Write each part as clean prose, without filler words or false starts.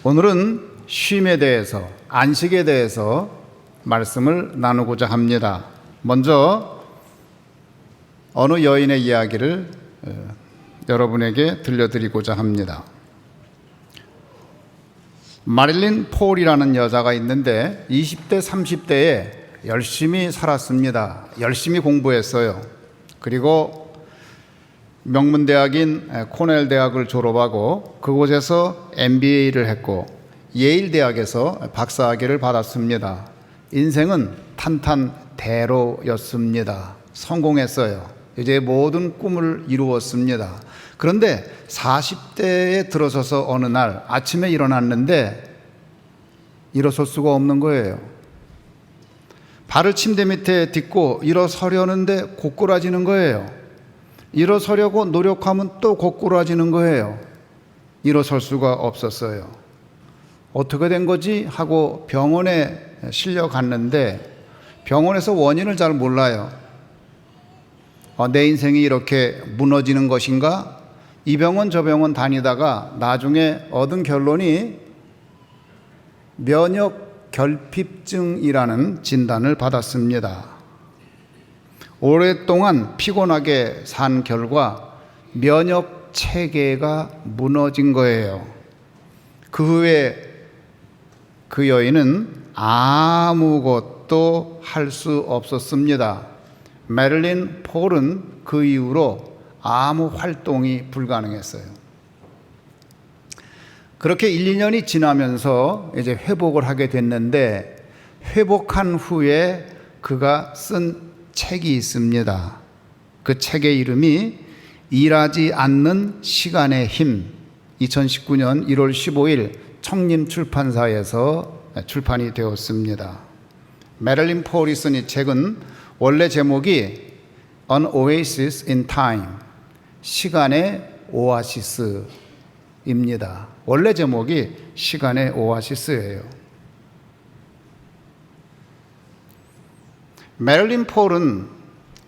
오늘은 쉼에 대해서, 안식에 대해서 말씀을 나누고자 합니다. 먼저 어느 여인의 이야기를 여러분에게 들려드리고자 합니다. 마릴린 폴이라는 여자가 있는데 20대, 30대에 열심히 살았습니다. 열심히 공부했어요. 그리고 명문대학인 코넬 대학을 졸업하고 그곳에서 MBA를 했고 예일 대학에서 박사학위를 받았습니다. 인생은 탄탄대로였습니다. 성공했어요. 이제 모든 꿈을 이루었습니다. 그런데 40대에 들어서서 어느 날 아침에 일어났는데 일어설 수가 없는 거예요. 발을 침대 밑에 딛고 일어서려는데 고꾸라지는 거예요. 일어서려고 노력하면 또 고꾸라지는 거예요. 일어설 수가 없었어요. 어떻게 된 거지 하고 병원에 실려 갔는데 병원에서 원인을 잘 몰라요. 내 인생이 이렇게 무너지는 것인가? 이 병원 저 병원 다니다가 나중에 얻은 결론이 면역결핍증이라는 진단을 받았습니다. 오랫동안 피곤하게 산 결과 면역 체계가 무너진 거예요. 그 후에 그 여인은 아무것도 할 수 없었습니다. 메릴린 폴은 그 이후로 아무 활동이 불가능했어요. 그렇게 1, 2년이 지나면서 이제 회복을 하게 됐는데 회복한 후에 그가 쓴 책이 있습니다. 그 책의 이름이 일하지 않는 시간의 힘, 2019년 1월 15일 청림출판사에서 출판이 되었습니다. 메릴린 폴이 쓴 이 책은 원래 제목이 An Oasis in Time, 시간의 오아시스입니다. 원래 제목이 시간의 오아시스예요. 메릴린 폴은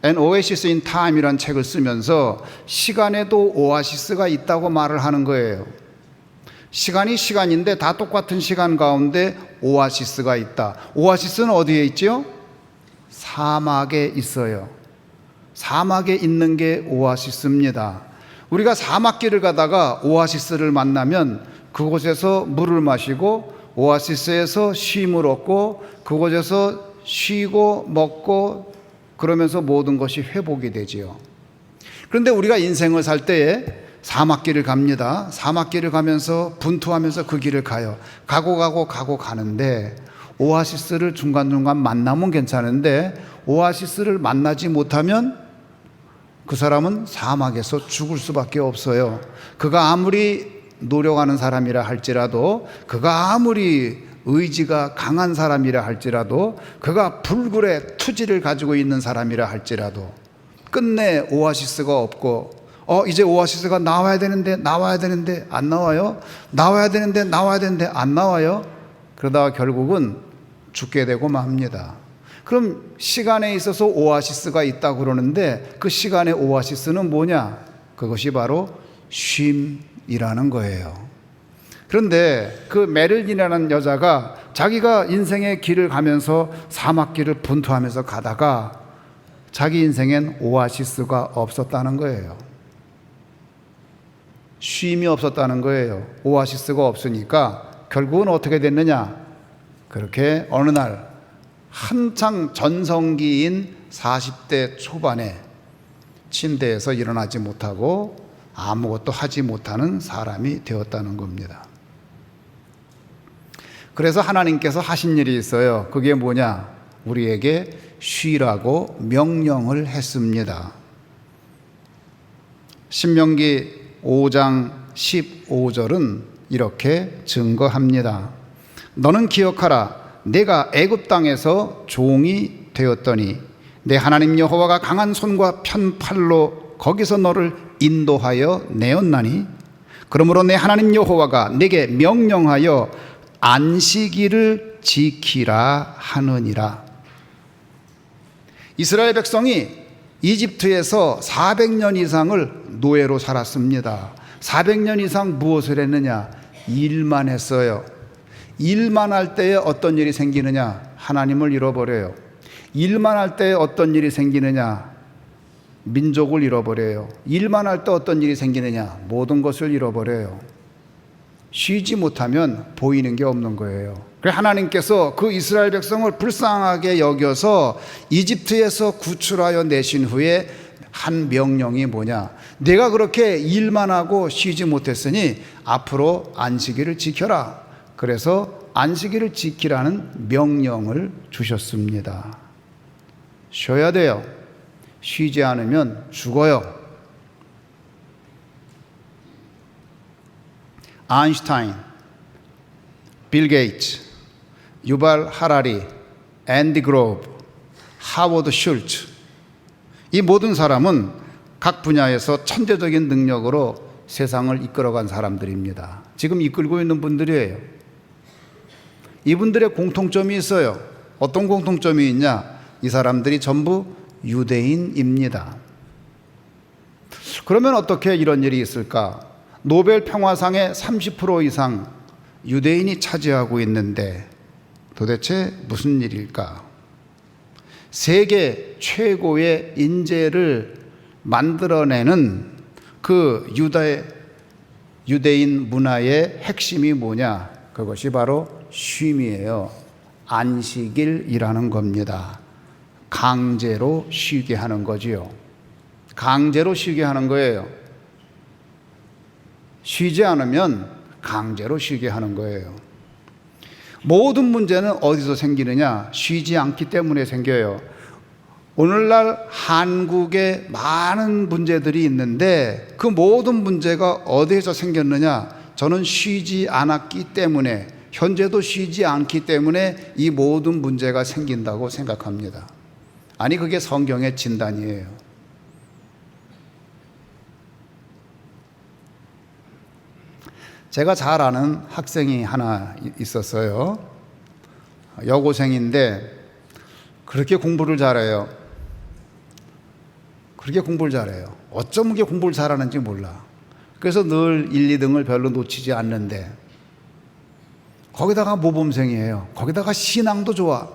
An Oasis in Time이라는 책을 쓰면서 시간에도 오아시스가 있다고 말을 하는 거예요. 시간이 시간인데 다 똑같은 시간 가운데 오아시스가 있다. 오아시스는 어디에 있죠? 사막에 있어요. 사막에 있는 게 오아시스입니다. 우리가 사막길을 가다가 오아시스를 만나면 그곳에서 물을 마시고 오아시스에서 쉼을 얻고 그곳에서 쉬고 먹고 그러면서 모든 것이 회복이 되지요. 그런데 우리가 인생을 살 때에 사막길을 갑니다. 사막길을 가면서 분투하면서 그 길을 가요. 가고 가는데 오아시스를 중간중간 만나면 괜찮은데 오아시스를 만나지 못하면 그 사람은 사막에서 죽을 수밖에 없어요. 그가 아무리 노력하는 사람이라 할지라도, 그가 아무리 의지가 강한 사람이라 할지라도, 그가 불굴의 투지를 가지고 있는 사람이라 할지라도 끝내 오아시스가 없고 이제 오아시스가 나와야 되는데 안 나와요. 나와야 되는데 안 나와요. 그러다가 결국은 죽게 되고 맙니다. 그럼 시간에 있어서 오아시스가 있다고 그러는데 그 시간의 오아시스는 뭐냐? 그것이 바로 쉼이라는 거예요. 그런데 그 메릴린이라는 여자가 자기가 인생의 길을 가면서 사막길을 분투하면서 가다가 자기 인생엔 오아시스가 없었다는 거예요. 쉼이 없었다는 거예요. 오아시스가 없으니까 결국은 어떻게 됐느냐? 그렇게 어느 날 한창 전성기인 40대 초반에 침대에서 일어나지 못하고 아무것도 하지 못하는 사람이 되었다는 겁니다. 그래서 하나님께서 하신 일이 있어요. 그게 뭐냐? 우리에게 쉬라고 명령을 했습니다. 신명기 5장 15절은 이렇게 증거합니다. 너는 기억하라. 내가 애굽 땅에서 종이 되었더니 내 하나님 여호와가 강한 손과 편팔로 거기서 너를 인도하여 내었나니 그러므로 내 하나님 여호와가 내게 명령하여 안식일을 지키라 하느니라. 이스라엘 백성이 이집트에서 400년 이상을 노예로 살았습니다. 400년 이상 무엇을 했느냐? 일만 했어요. 일만 할 때에 어떤 일이 생기느냐? 하나님을 잃어버려요. 일만 할 때에 어떤 일이 생기느냐? 민족을 잃어버려요. 일만 할 때 어떤 일이 생기느냐? 모든 것을 잃어버려요. 쉬지 못하면 보이는 게 없는 거예요. 그래서 하나님께서 그 이스라엘 백성을 불쌍하게 여겨서 이집트에서 구출하여 내신 후에 한 명령이 뭐냐? 내가 그렇게 일만 하고 쉬지 못했으니 앞으로 안식일을 지켜라. 그래서 안식일을 지키라는 명령을 주셨습니다. 쉬어야 돼요. 쉬지 않으면 죽어요. 아인슈타인, 빌 게이츠, 유발 하라리, 앤디 그로브, 하워드 슐츠, 이 모든 사람은 각 분야에서 천재적인 능력으로 세상을 이끌어간 사람들입니다. 지금 이끌고 있는 분들이에요. 이분들의 공통점이 있어요. 어떤 공통점이 있냐? 이 사람들이 전부 유대인입니다. 그러면 어떻게 이런 일이 있을까? 노벨 평화상의 30% 이상 유대인이 차지하고 있는데 도대체 무슨 일일까? 세계 최고의 인재를 만들어내는 그 유대인 문화의 핵심이 뭐냐? 그것이 바로 쉼이에요. 안식일이라는 겁니다. 강제로 쉬게 하는 거지요. 강제로 쉬게 하는 거예요. 쉬지 않으면 강제로 쉬게 하는 거예요. 모든 문제는 어디서 생기느냐? 쉬지 않기 때문에 생겨요. 오늘날 한국에 많은 문제들이 있는데 그 모든 문제가 어디에서 생겼느냐? 저는 쉬지 않았기 때문에, 현재도 쉬지 않기 때문에 이 모든 문제가 생긴다고 생각합니다. 아니, 그게 성경의 진단이에요. 제가 잘 아는 학생이 하나 있었어요. 여고생인데 그렇게 공부를 잘해요. 그렇게 공부를 잘해요. 어쩜 그렇게 공부를 잘하는지 몰라. 그래서 늘 1, 2등을 별로 놓치지 않는데 거기다가 모범생이에요. 거기다가 신앙도 좋아.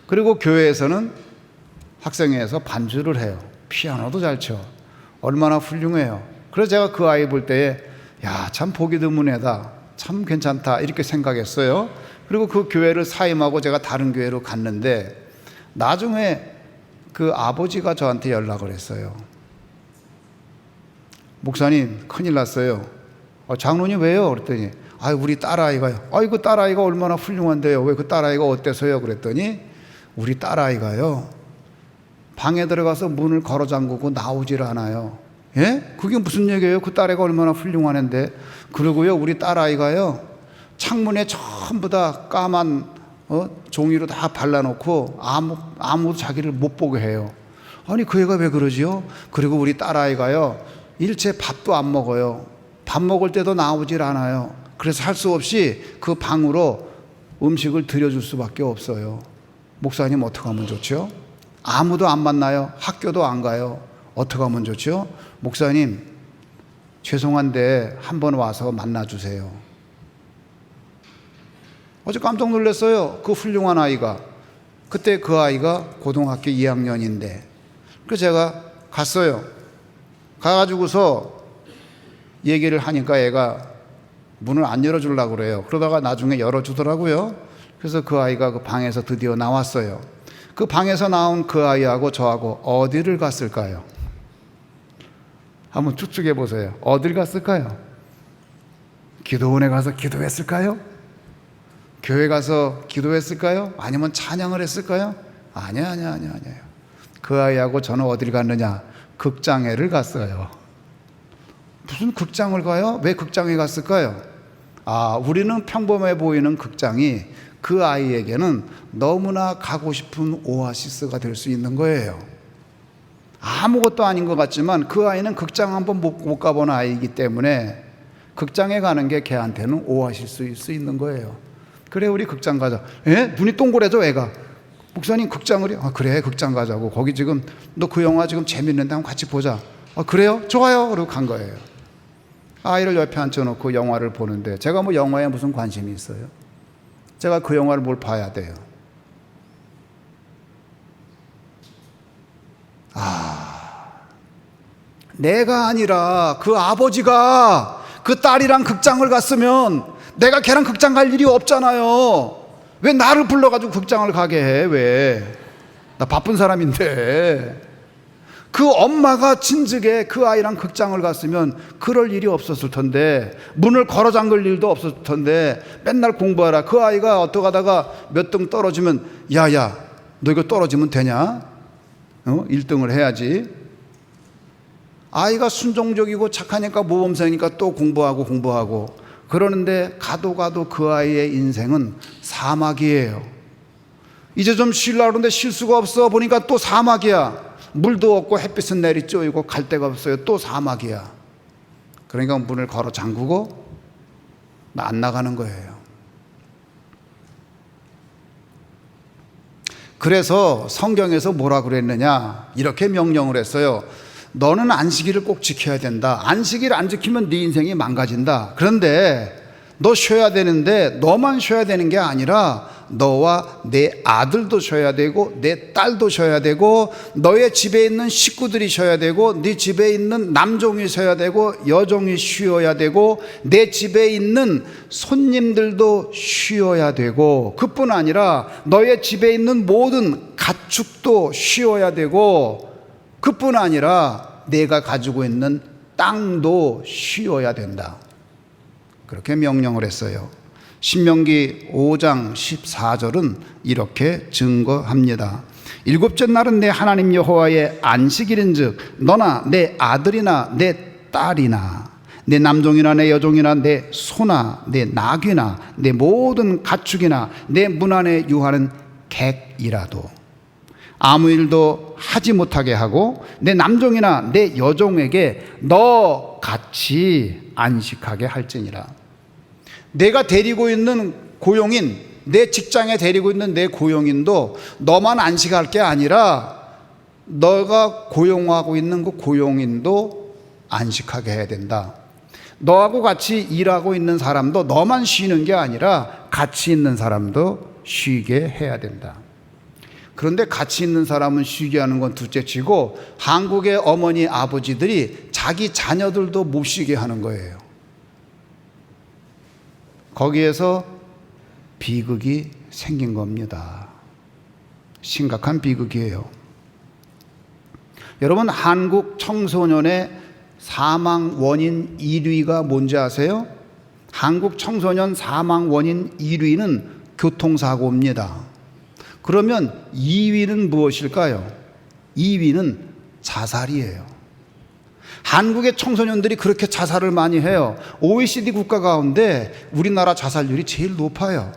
그리고 교회에서는 학생회에서 반주를 해요. 피아노도 잘 쳐. 얼마나 훌륭해요. 그래서 제가 그 아이 볼 때에 야, 참 보기 드문 애다. 참 괜찮다. 이렇게 생각했어요. 그리고 그 교회를 사임하고 제가 다른 교회로 갔는데 나중에 그 아버지가 저한테 연락을 했어요. 목사님, 큰일 났어요. 장로님 왜요? 그랬더니 우리 딸아이가요. 그 딸아이가 얼마나 훌륭한데요. 왜 그 딸아이가 어때서요? 그랬더니 우리 딸아이가요, 방에 들어가서 문을 걸어 잠그고 나오질 않아요. 예? 그게 무슨 얘기예요? 그 딸아이가 얼마나 훌륭하는데. 그리고요, 우리 딸아이가요, 창문에 전부 다 까만 종이로 다 발라놓고 아무도 자기를 못 보게 해요. 아니, 그 애가 왜 그러지요? 그리고 우리 딸아이가요, 일체 밥도 안 먹어요. 밥 먹을 때도 나오질 않아요. 그래서 할 수 없이 그 방으로 음식을 들여줄 수밖에 없어요. 목사님, 어떻게 하면 좋죠? 아무도 안 만나요. 학교도 안 가요. 어떻게 하면 좋죠? 목사님, 죄송한데 한번 와서 만나주세요. 어제 깜짝 놀랐어요. 그 훌륭한 아이가. 그때 그 아이가 고등학교 2학년인데 그래서 제가 갔어요. 가가지고서 얘기를 하니까 애가 문을 안 열어주려고 그래요. 그러다가 나중에 열어주더라고요. 그래서 그 아이가 그 방에서 드디어 나왔어요. 그 방에서 나온 그 아이하고 저하고 어디를 갔을까요? 한번 추측해 보세요. 어딜 갔을까요? 기도원에 가서 기도했을까요? 교회 가서 기도했을까요? 아니면 찬양을 했을까요? 아니에요. 그 아이하고 저는 어딜 갔느냐? 극장회를 갔어요. 무슨 극장을 가요? 왜 극장에 갔을까요? 우리는 평범해 보이는 극장이 그 아이에게는 너무나 가고 싶은 오아시스가 될 수 있는 거예요. 아무것도 아닌 것 같지만 그 아이는 극장 한번 못 가본 아이이기 때문에 극장에 가는 게 걔한테는 오아시스일 수 있는 거예요. 그래, 우리 극장 가자. 눈이 동그래져 애가. 목사님, 극장을요? 그래, 극장 가자고. 거기 지금 너 그 영화 지금 재밌는데 한번 같이 보자. 그래요? 좋아요. 그러고 간 거예요. 아이를 옆에 앉혀놓고 영화를 보는데 제가 뭐 영화에 무슨 관심이 있어요? 제가 그 영화를 뭘 봐야 돼요? 내가 아니라 그 아버지가 그 딸이랑 극장을 갔으면 내가 걔랑 극장 갈 일이 없잖아요. 왜 나를 불러가지고 극장을 가게 해? 왜? 나 바쁜 사람인데. 그 엄마가 진즉에 그 아이랑 극장을 갔으면 그럴 일이 없었을 텐데, 문을 걸어 잠글 일도 없었을 텐데, 맨날 공부하라. 그 아이가 어떡하다가 몇 등 떨어지면, 야야 너 이거 떨어지면 되냐? 1등을 해야지. 아이가 순종적이고 착하니까 모범생이니까 또 공부하고 그러는데 가도 그 아이의 인생은 사막이에요. 이제 좀 쉬려고 그러는데 쉴 수가 없어. 보니까 또 사막이야. 물도 없고 햇빛은 내리 쪼이고 갈 데가 없어요. 또 사막이야. 그러니까 문을 걸어 잠그고 안 나가는 거예요. 그래서 성경에서 뭐라 그랬느냐, 이렇게 명령을 했어요. 너는 안식일을 꼭 지켜야 된다. 안식일 안 지키면 네 인생이 망가진다. 그런데 너 쉬어야 되는데 너만 쉬어야 되는 게 아니라 너와 내 아들도 쉬어야 되고 내 딸도 쉬어야 되고 너의 집에 있는 식구들이 쉬어야 되고 네 집에 있는 남종이 쉬어야 되고 여종이 쉬어야 되고 내 집에 있는 손님들도 쉬어야 되고, 그뿐 아니라 너의 집에 있는 모든 가축도 쉬어야 되고, 그뿐 아니라 내가 가지고 있는 땅도 쉬어야 된다. 그렇게 명령을 했어요. 신명기 5장 14절은 이렇게 증거합니다. 일곱째 날은 내 하나님 여호와의 안식일인즉 너나 내 아들이나 내 딸이나 내 남종이나 내 여종이나 내 소나 내 나귀나 내 모든 가축이나 내 문 안에 유하는 객이라도 아무 일도 하지 못하게 하고 내 남종이나 내 여종에게 너 같이 안식하게 할지니라. 내가 데리고 있는 고용인, 내 직장에 데리고 있는 내 고용인도 너만 안식할 게 아니라 너가 고용하고 있는 그 고용인도 안식하게 해야 된다. 너하고 같이 일하고 있는 사람도 너만 쉬는 게 아니라 같이 있는 사람도 쉬게 해야 된다. 그런데 같이 있는 사람은 쉬게 하는 건 둘째치고 한국의 어머니 아버지들이 자기 자녀들도 못 쉬게 하는 거예요. 거기에서 비극이 생긴 겁니다. 심각한 비극이에요. 여러분, 한국 청소년의 사망 원인 1위가 뭔지 아세요? 한국 청소년 사망 원인 1위는 교통사고입니다. 그러면 2위는 무엇일까요? 2위는 자살이에요. 한국의 청소년들이 그렇게 자살을 많이 해요. OECD 국가 가운데 우리나라 자살률이 제일 높아요.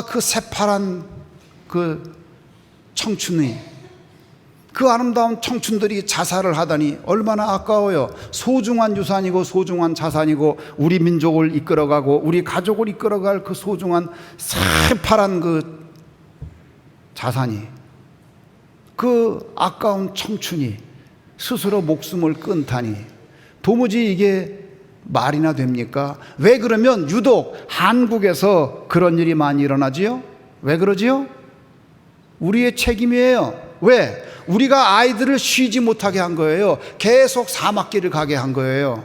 그 새파란 그 청춘이, 그 아름다운 청춘들이 자살을 하다니 얼마나 아까워요. 소중한 유산이고 소중한 자산이고 우리 민족을 이끌어가고 우리 가족을 이끌어갈 그 소중한 새파란 그 자산이, 그 아까운 청춘이 스스로 목숨을 끊다니 도무지 이게 말이나 됩니까? 왜 그러면 유독 한국에서 그런 일이 많이 일어나지요? 왜 그러지요? 우리의 책임이에요. 왜? 우리가 아이들을 쉬지 못하게 한 거예요. 계속 사막길을 가게 한 거예요.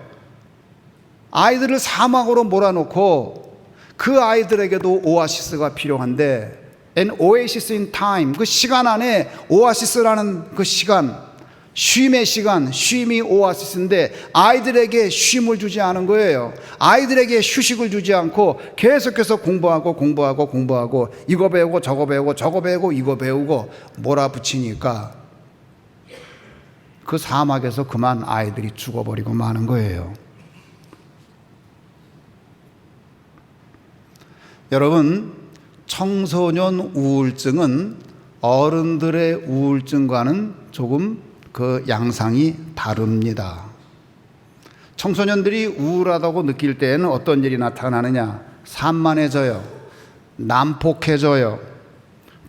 아이들을 사막으로 몰아놓고 그 아이들에게도 오아시스가 필요한데, An oasis in time, 그 시간 안에 오아시스라는 그 시간, 쉼의 시간, 쉼이 오아시스인데 아이들에게 쉼을 주지 않은 거예요. 아이들에게 휴식을 주지 않고 계속해서 공부하고 이거 배우고 저거 배우고 이거 배우고 몰아붙이니까 그 사막에서 그만 아이들이 죽어버리고 마는 거예요. 여러분, 청소년 우울증은 어른들의 우울증과는 조금 그 양상이 다릅니다. 청소년들이 우울하다고 느낄 때에는 어떤 일이 나타나느냐? 산만해져요, 난폭해져요,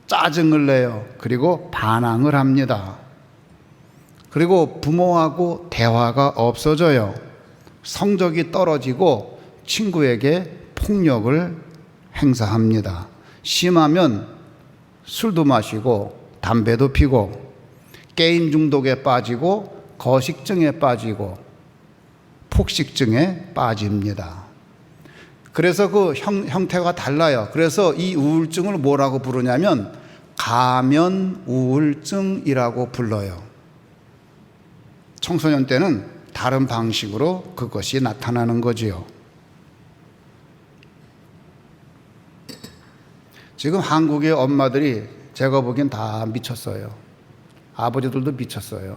짜증을 내요, 그리고 반항을 합니다. 그리고 부모하고 대화가 없어져요. 성적이 떨어지고 친구에게 폭력을 행사합니다. 심하면 술도 마시고 담배도 피고 게임 중독에 빠지고 거식증에 빠지고 폭식증에 빠집니다. 그래서 그 형태가 달라요. 그래서 이 우울증을 뭐라고 부르냐면 가면 우울증이라고 불러요. 청소년 때는 다른 방식으로 그것이 나타나는 거지요. 지금 한국의 엄마들이 제가 보기엔 다 미쳤어요. 아버지들도 미쳤어요.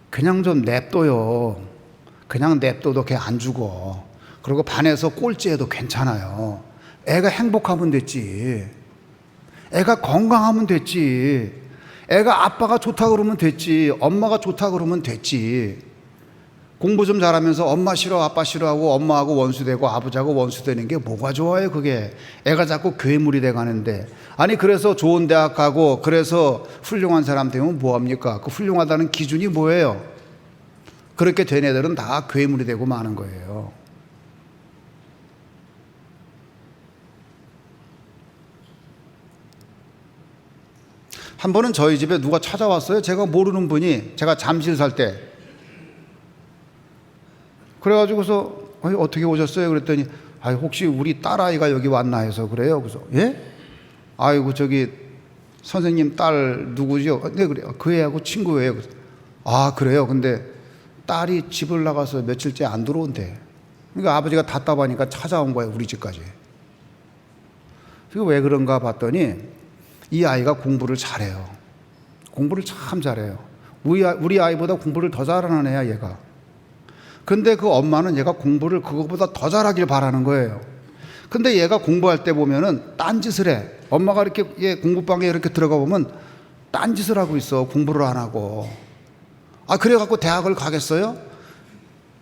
그냥 좀 냅둬요. 그냥 냅둬도 걔 안 죽어. 그리고 반에서 꼴찌해도 괜찮아요. 애가 행복하면 됐지. 애가 건강하면 됐지. 애가 아빠가 좋다 그러면 됐지. 엄마가 좋다 그러면 됐지. 공부 좀 잘하면서 엄마 싫어 아빠 싫어하고 엄마하고 원수되고 아버지하고 원수되는 게 뭐가 좋아요 그게. 애가 자꾸 괴물이 돼가는데. 아니 그래서 좋은 대학 가고 그래서 훌륭한 사람 되면 뭐합니까? 그 훌륭하다는 기준이 뭐예요? 그렇게 된 애들은 다 괴물이 되고 마는 거예요. 한 번은 저희 집에 누가 찾아왔어요. 제가 모르는 분이. 제가 잠실 살 때. 그래가지고서 어떻게 오셨어요? 그랬더니 혹시 우리 딸아이가 여기 왔나 해서 그래요. 그래서 예? 아이고 저기 선생님 딸 누구죠? 네 그래요. 그 애하고 친구예요. 그래서 아 그래요? 근데 딸이 집을 나가서 며칠째 안 들어온대. 그러니까 아버지가 답답하니까 찾아온 거예요. 우리 집까지. 그게 왜 그런가 봤더니 이 아이가 공부를 잘해요. 공부를 참 잘해요. 우리 아이보다 공부를 더 잘하는 애야 얘가. 근데 그 엄마는 얘가 공부를 그거보다 더 잘하길 바라는 거예요. 근데 얘가 공부할 때 보면은 딴짓을 해. 엄마가 이렇게 얘 공부방에 이렇게 들어가 보면 딴짓을 하고 있어. 공부를 안 하고. 그래갖고 대학을 가겠어요?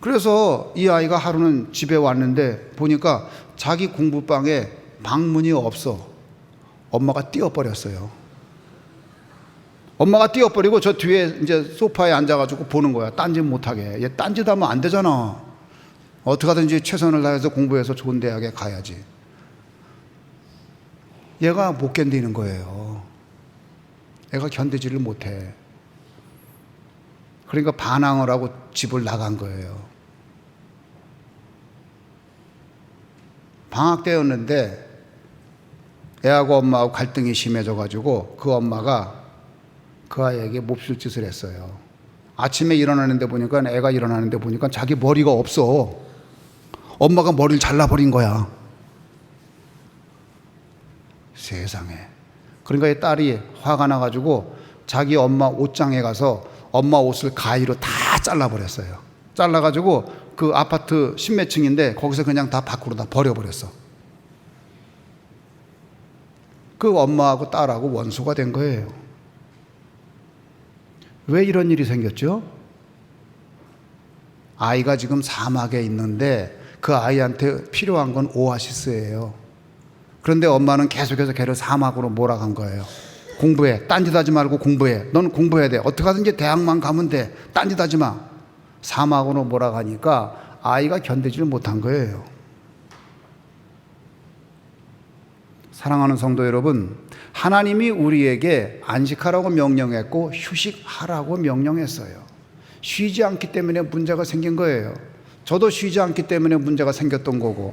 그래서 이 아이가 하루는 집에 왔는데 보니까 자기 공부방에 방문이 없어. 엄마가 띄워버렸어요. 엄마가 띄워버리고 저 뒤에 이제 소파에 앉아가지고 보는 거야. 딴짓 못하게. 얘 딴짓하면 안 되잖아. 어떻게 하든지 최선을 다해서 공부해서 좋은 대학에 가야지. 얘가 못 견디는 거예요. 애가 견디지를 못해. 그러니까 반항을 하고 집을 나간 거예요. 방학 때였는데 애하고 엄마하고 갈등이 심해져가지고 그 엄마가 그 아이에게 몹쓸 짓을 했어요. 아침에 일어나는데 보니까 애가 일어나는데 보니까 자기 머리가 없어. 엄마가 머리를 잘라버린 거야. 세상에. 그러니까 이 딸이 화가 나가지고 자기 엄마 옷장에 가서 엄마 옷을 가위로 다 잘라버렸어요. 잘라가지고 그 아파트 10몇 층인데 거기서 그냥 다 밖으로 다 버려버렸어. 그 엄마하고 딸하고 원수가 된 거예요. 왜 이런 일이 생겼죠? 아이가 지금 사막에 있는데 그 아이한테 필요한 건 오아시스예요. 그런데 엄마는 계속해서 걔를 사막으로 몰아간 거예요. 공부해. 딴짓하지 말고 공부해. 넌 공부해야 돼. 어떻게 하든지 대학만 가면 돼. 딴짓하지 마. 사막으로 몰아가니까 아이가 견디지를 못한 거예요. 사랑하는 성도 여러분, 하나님이 우리에게 안식하라고 명령했고 휴식하라고 명령했어요. 쉬지 않기 때문에 문제가 생긴 거예요. 저도 쉬지 않기 때문에 문제가 생겼던 거고,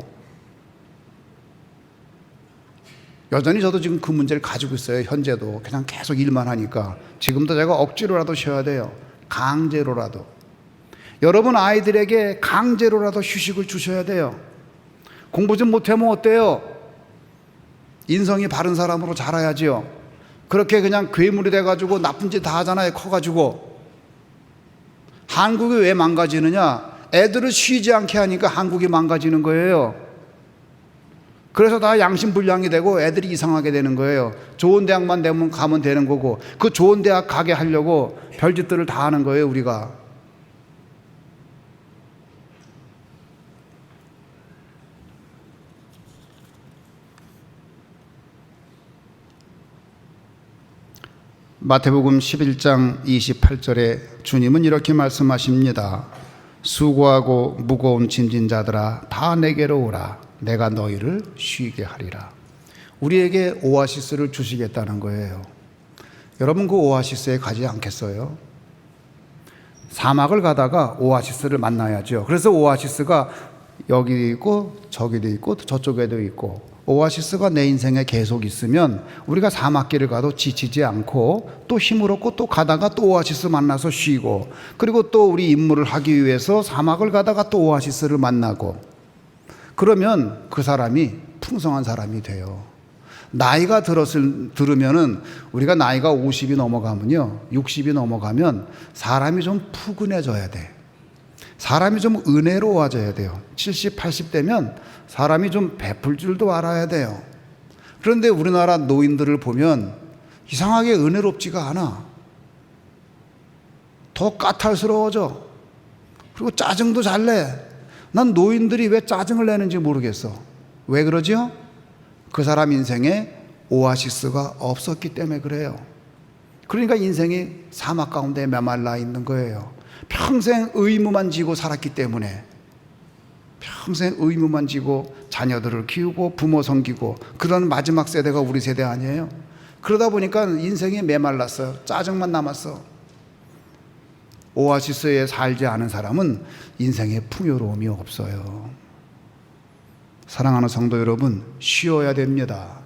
여전히 저도 지금 그 문제를 가지고 있어요. 현재도 그냥 계속 일만 하니까. 지금도 제가 억지로라도 쉬어야 돼요. 강제로라도. 여러분 아이들에게 강제로라도 휴식을 주셔야 돼요. 공부 좀 못하면 어때요? 인성이 바른 사람으로 자라야지요. 그렇게 그냥 괴물이 돼가지고 나쁜 짓 다 하잖아요. 커가지고. 한국이 왜 망가지느냐? 애들을 쉬지 않게 하니까 한국이 망가지는 거예요. 그래서 다 양심불량이 되고 애들이 이상하게 되는 거예요. 좋은 대학만 되면 가면 되는 거고, 그 좋은 대학 가게 하려고 별짓들을 다 하는 거예요, 우리가. 마태복음 11장 28절에 주님은 이렇게 말씀하십니다. 수고하고 무거운 짐진 자들아 다 내게로 오라. 내가 너희를 쉬게 하리라. 우리에게 오아시스를 주시겠다는 거예요. 여러분 그 오아시스에 가지 않겠어요? 사막을 가다가 오아시스를 만나야죠. 그래서 오아시스가 여기도 있고 저기도 있고 저쪽에도 있고, 오아시스가 내 인생에 계속 있으면 우리가 사막길을 가도 지치지 않고 또 힘을 얻고 또 가다가 또 오아시스 만나서 쉬고, 그리고 또 우리 임무를 하기 위해서 사막을 가다가 또 오아시스를 만나고, 그러면 그 사람이 풍성한 사람이 돼요. 나이가 들으면은 우리가 나이가 50이 넘어가면요, 60이 넘어가면 사람이 좀 푸근해져야 돼. 사람이 좀 은혜로워져야 돼요. 70, 80 되면 사람이 좀 베풀 줄도 알아야 돼요. 그런데 우리나라 노인들을 보면 이상하게 은혜롭지가 않아. 더 까탈스러워져. 그리고 짜증도 잘 내. 난 노인들이 왜 짜증을 내는지 모르겠어. 왜 그러죠? 그 사람 인생에 오아시스가 없었기 때문에 그래요. 그러니까 인생이 사막 가운데 메말라 있는 거예요. 평생 의무만 지고 살았기 때문에, 평생 의무만 지고 자녀들을 키우고 부모 섬기고 그런 마지막 세대가 우리 세대 아니에요? 그러다 보니까 인생이 메말랐어요. 짜증만 남았어. 오아시스에 살지 않은 사람은 인생에 풍요로움이 없어요. 사랑하는 성도 여러분, 쉬어야 됩니다.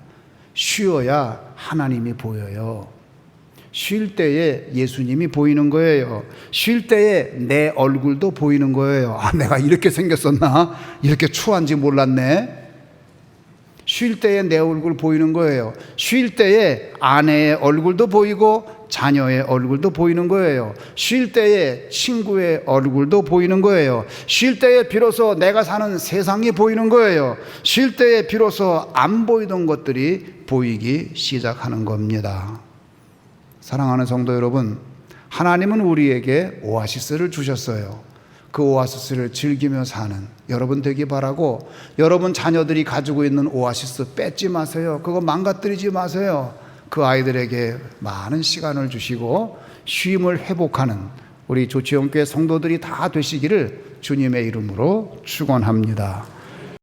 쉬어야 하나님이 보여요. 쉴 때에 예수님이 보이는 거예요. 쉴 때에 내 얼굴도 보이는 거예요. 아, 내가 이렇게 생겼었나? 이렇게 추한지 몰랐네. 쉴 때에 내 얼굴 보이는 거예요. 쉴 때에 아내의 얼굴도 보이고 자녀의 얼굴도 보이는 거예요. 쉴 때에 친구의 얼굴도 보이는 거예요. 쉴 때에 비로소 내가 사는 세상이 보이는 거예요. 쉴 때에 비로소 안 보이던 것들이 보이기 시작하는 겁니다. 사랑하는 성도 여러분, 하나님은 우리에게 오아시스를 주셨어요. 그 오아시스를 즐기며 사는 여러분 되기 바라고, 여러분 자녀들이 가지고 있는 오아시스 뺏지 마세요. 그거 망가뜨리지 마세요. 그 아이들에게 많은 시간을 주시고 쉼을 회복하는 우리 조치원교회 성도들이 다 되시기를 주님의 이름으로 축원합니다.